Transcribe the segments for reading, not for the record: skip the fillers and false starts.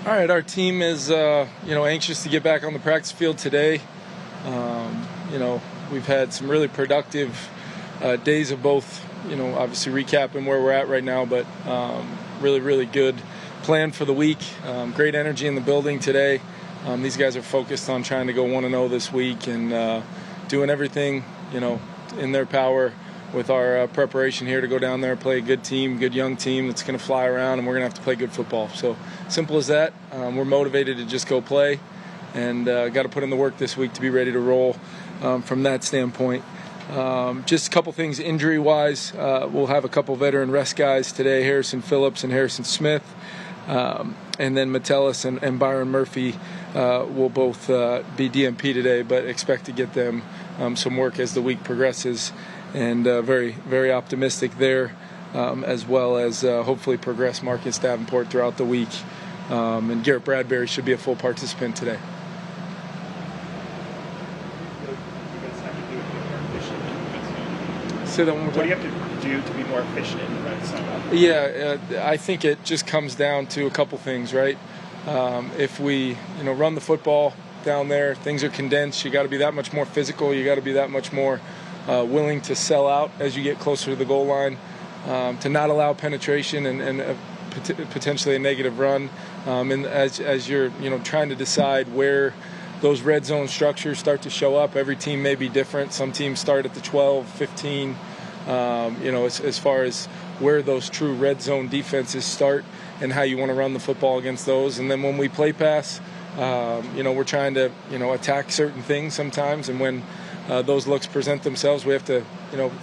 All right, our team is anxious to get back on the practice field today. We've had some really productive days of both, obviously recapping where we're at right now, but really, really good plan for the week. Great energy in the building today. These guys are focused on trying to go 1-0 this week and doing everything, in their power with our preparation here to go down there and play a good team, good young team that's going to fly around, and we're going to have to play good football. So simple as that. We're motivated to just go play and got to put in the work this week to be ready to roll from that standpoint. Just a couple things injury-wise. We'll have a couple veteran rest guys today, Harrison Phillips and Harrison Smith. And then Metellus and Byron Murphy will both be DMP today, but expect to get them some work as the week progresses. And very, very optimistic there, as well as hopefully progress Marcus Davenport throughout the week. And Garrett Bradbury should be a full participant today. Say that one more time. What do you have to do to be more efficient in the red zone? Yeah, I think it just comes down to a couple things, right? If we, run the football down there, things are condensed. You got to be that much more physical. You got to be that much more willing to sell out as you get closer to the goal line, to not allow penetration and potentially a negative run. And as you're, trying to decide where those red zone structures start to show up, every team may be different. Some teams start at the 12, 15, as far as where those true red zone defenses start and how you want to run the football against those. And then when we play pass, we're trying to, attack certain things sometimes. And when those looks present themselves, we have to,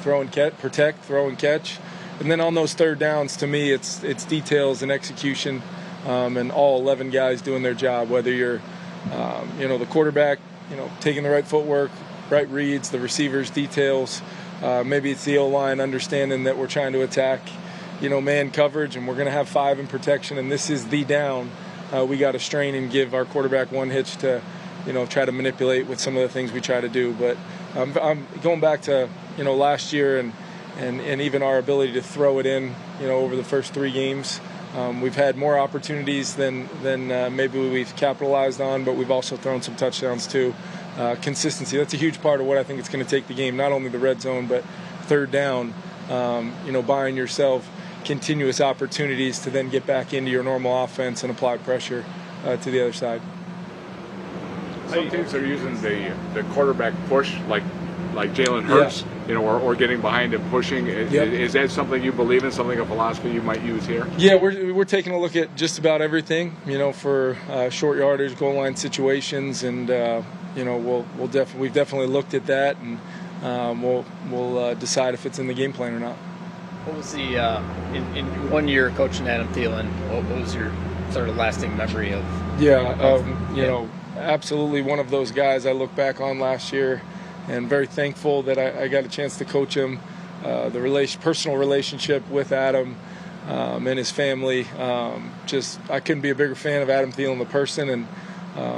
throw and catch, protect, throw and catch. And then on those third downs, to me, it's details and execution, and all 11 guys doing their job, whether you're, the quarterback, taking the right footwork, right reads, the receivers, details. Maybe it's the O-line understanding that we're trying to attack, man coverage, and we're going to have 5 in protection, and this is the down. We got to strain and give our quarterback one hitch to, try to manipulate with some of the things we try to do. But I'm going back to, last year and even our ability to throw it in, over the first 3 games. We've had more opportunities than maybe we've capitalized on, but we've also thrown some touchdowns too. Consistency, that's a huge part of what I think it's going to take the game, not only the red zone, but third down, buying yourself continuous opportunities to then get back into your normal offense and apply pressure to the other side. Some teams are using the quarterback push like Jalen Hurts, or getting behind and pushing. Is that something you believe in, a philosophy you might use here? Yeah, we're taking a look at just about everything, for short yardage, goal line situations, and we've definitely looked at that, and we'll decide if it's in the game plan or not. What was the in 1 year coaching Adam Thielen? What was your sort of lasting memory of? Absolutely one of those guys I look back on last year, and very thankful that I got a chance to coach him. The personal relationship with Adam and his family, I couldn't be a bigger fan of Adam Thielen, the person, and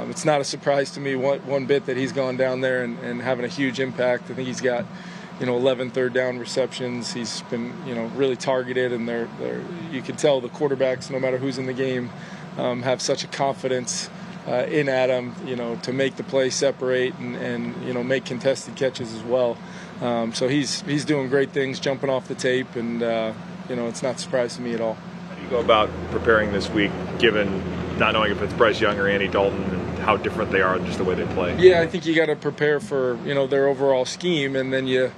it's not a surprise to me one bit that he's gone down there and having a huge impact. I think he's got 11 third down receptions. He's been really targeted, and you can tell the quarterbacks, no matter who's in the game, have such a confidence in Adam, to make the play separate and make contested catches as well. So he's doing great things, jumping off the tape, and it's not a surprise to me at all. How do you go about preparing this week, given not knowing if it's Bryce Young or Andy Dalton and how different they are, just the way they play? Yeah, I think you got to prepare for their overall scheme, and then you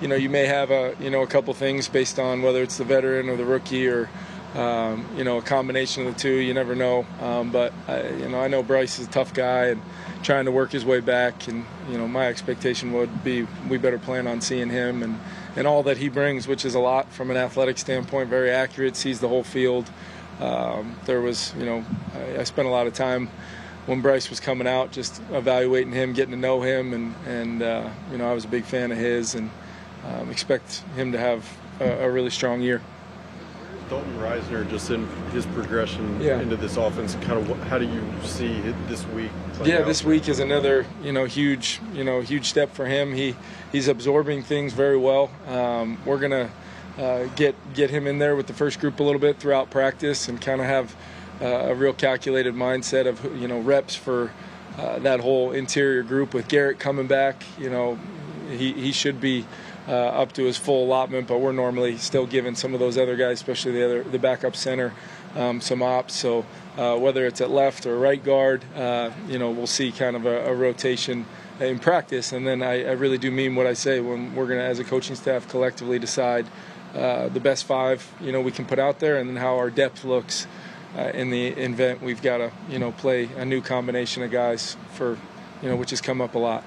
may have a couple things based on whether it's the veteran or the rookie or a combination of the two. You never know. But I know Bryce is a tough guy and trying to work his way back. And my expectation would be we better plan on seeing him and all that he brings, which is a lot from an athletic standpoint. Very accurate, sees the whole field. There was, I spent a lot of time when Bryce was coming out, just evaluating him, getting to know him, and I was a big fan of his, and expect him to have a really strong year. Dalton Reisner, just in his progression into this offense, how do you see this week? This week is another huge step for him. He's absorbing things very well. We're gonna get him in there with the first group a little bit throughout practice and kind of have a real calculated mindset of, reps for that whole interior group. With Garrett coming back, he should be up to his full allotment, but we're normally still giving some of those other guys, especially the backup center, some ops. So whether it's at left or right guard, we'll see kind of a rotation in practice. And then I really do mean what I say when we're going to, as a coaching staff, collectively decide the best five, we can put out there, and then how our depth looks in the event we've got to, play a new combination of guys for, which has come up a lot.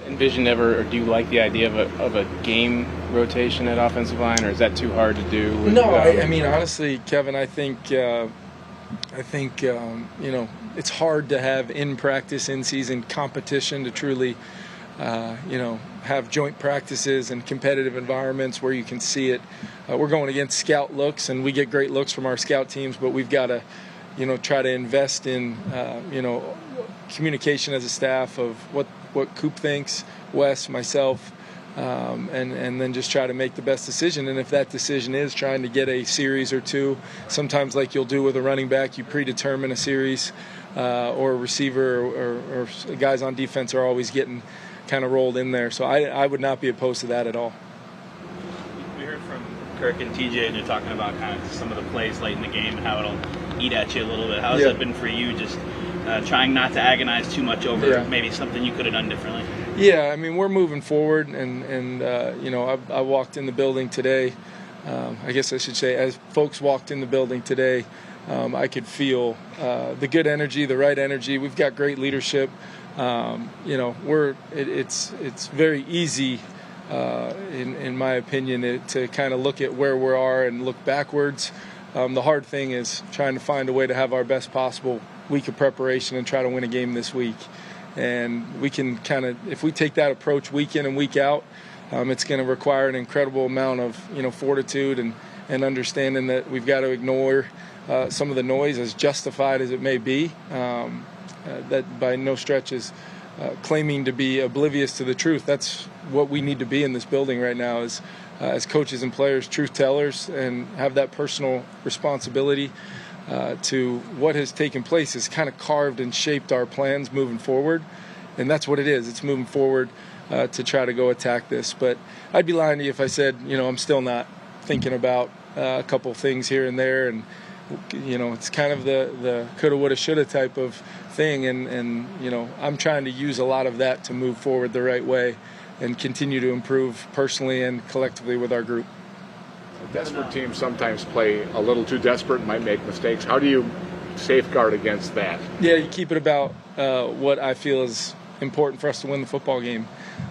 Envision ever, or do you like the idea of a game rotation at offensive line, or is that too hard to do? I mean, honestly, Kevin, I think it's hard to have in practice, in season competition to truly, have joint practices and competitive environments where you can see it. We're going against scout looks, and we get great looks from our scout teams, but we've got to, try to invest in, communication as a staff of what Coop thinks, Wes, myself, and then just try to make the best decision. And if that decision is trying to get a series or two, sometimes like you'll do with a running back, you predetermine a series, or a receiver or guys on defense are always getting kind of rolled in there. So I would not be opposed to that at all. We heard from Kirk and TJ, and they're talking about kind of some of the plays late in the game and how it'll eat at you a little bit. How has that been for you, just trying not to agonize too much over maybe something you could have done differently? Yeah, I mean, we're moving forward, and I walked in the building today. I guess I should say, as folks walked in the building today, I could feel the good energy, the right energy. We've got great leadership. It's very easy, in my opinion, to kind of look at where we are and look backwards. The hard thing is trying to find a way to have our best possible week of preparation and try to win a game this week. And we can kind of, if we take that approach week in and week out, it's going to require an incredible amount of fortitude and understanding that we've got to ignore some of the noise, as justified as it may be. That by no stretch is claiming to be oblivious to the truth. That's what we need to be in this building right now, is as coaches and players, truth tellers, and have that personal responsibility to what has taken place. Has kind of carved and shaped our plans moving forward, and that's what it is. It's moving forward to try to go attack this. But I'd be lying to you if I said I'm still not thinking about a couple things here and there, and it's kind of the coulda, woulda, shoulda type of thing, and I'm trying to use a lot of that to move forward the right way and continue to improve personally and collectively with our group. Desperate teams sometimes play a little too desperate and might make mistakes. How do you safeguard against that? Yeah, you keep it about what I feel is important for us to win the football game.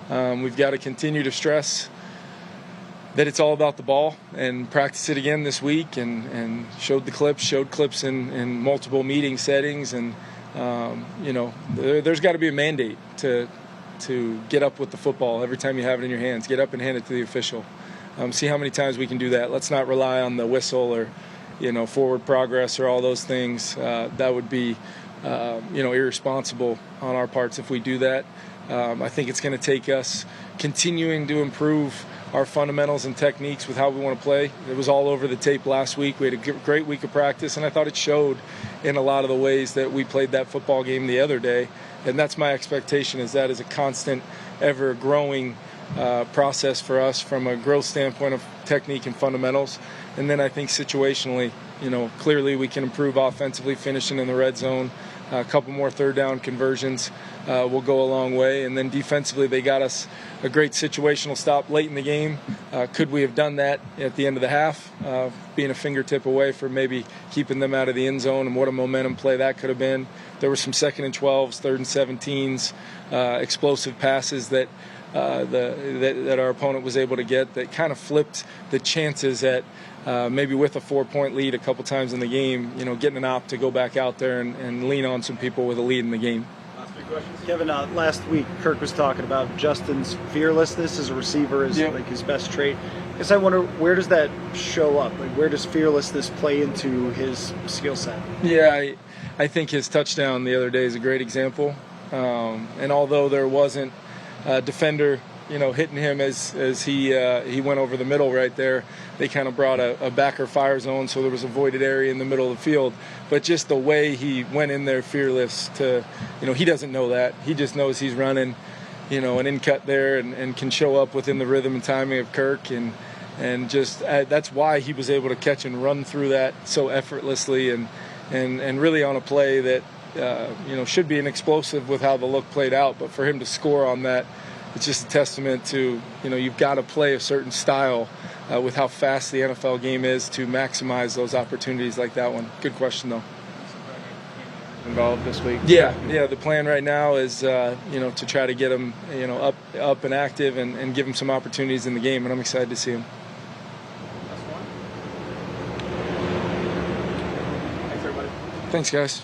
We've got to continue to stress that it's all about the ball, and practice it again this week, and showed clips in multiple meeting settings, and there's got to be a mandate to get up with the football every time you have it in your hands. Get up and hand it to the official. See how many times we can do that. Let's not rely on the whistle or forward progress or all those things. That would be irresponsible on our parts if we do that. I think it's going to take us continuing to improve our fundamentals and techniques with how we want to play. It was all over the tape last week. We had a great week of practice, and I thought it showed in a lot of the ways that we played that football game the other day. And that's my expectation, is that is a constant, ever-growing process for us from a growth standpoint of technique and fundamentals. And then I think situationally, clearly we can improve offensively, finishing in the red zone. A couple more third down conversions will go a long way. And then defensively, they got us a great situational stop late in the game. Could we have done that at the end of the half, being a fingertip away from maybe keeping them out of the end zone, and what a momentum play that could have been. There were some 2nd and 12s, 3rd and 17s, explosive passes that our opponent was able to get that kind of flipped the chances at maybe with a 4-point lead a couple times in the game, getting an op to go back out there and lean on some people with a lead in the game. Kevin, last week Kirk was talking about Justin's fearlessness as a receiver is like his best trait. I guess I wonder, where does that show up? Like, where does fearlessness play into his skill set? Yeah, I think his touchdown the other day is a great example. And although there wasn't a defender, hitting him as he went over the middle right there. They kind of brought a backer fire zone, so there was a voided area in the middle of the field. But just the way he went in there fearless to, he doesn't know that. He just knows he's running, an in cut there and can show up within the rhythm and timing of Kirk. And just that's why he was able to catch and run through that so effortlessly and really on a play that, should be an explosive with how the look played out. But for him to score on that, it's just a testament to, you've got to play a certain style with how fast the NFL game is to maximize those opportunities like that one. Good question, though. Involved this week? Yeah. The plan right now is, to try to get him, up and active and give him some opportunities in the game, and I'm excited to see him. Thanks, guys.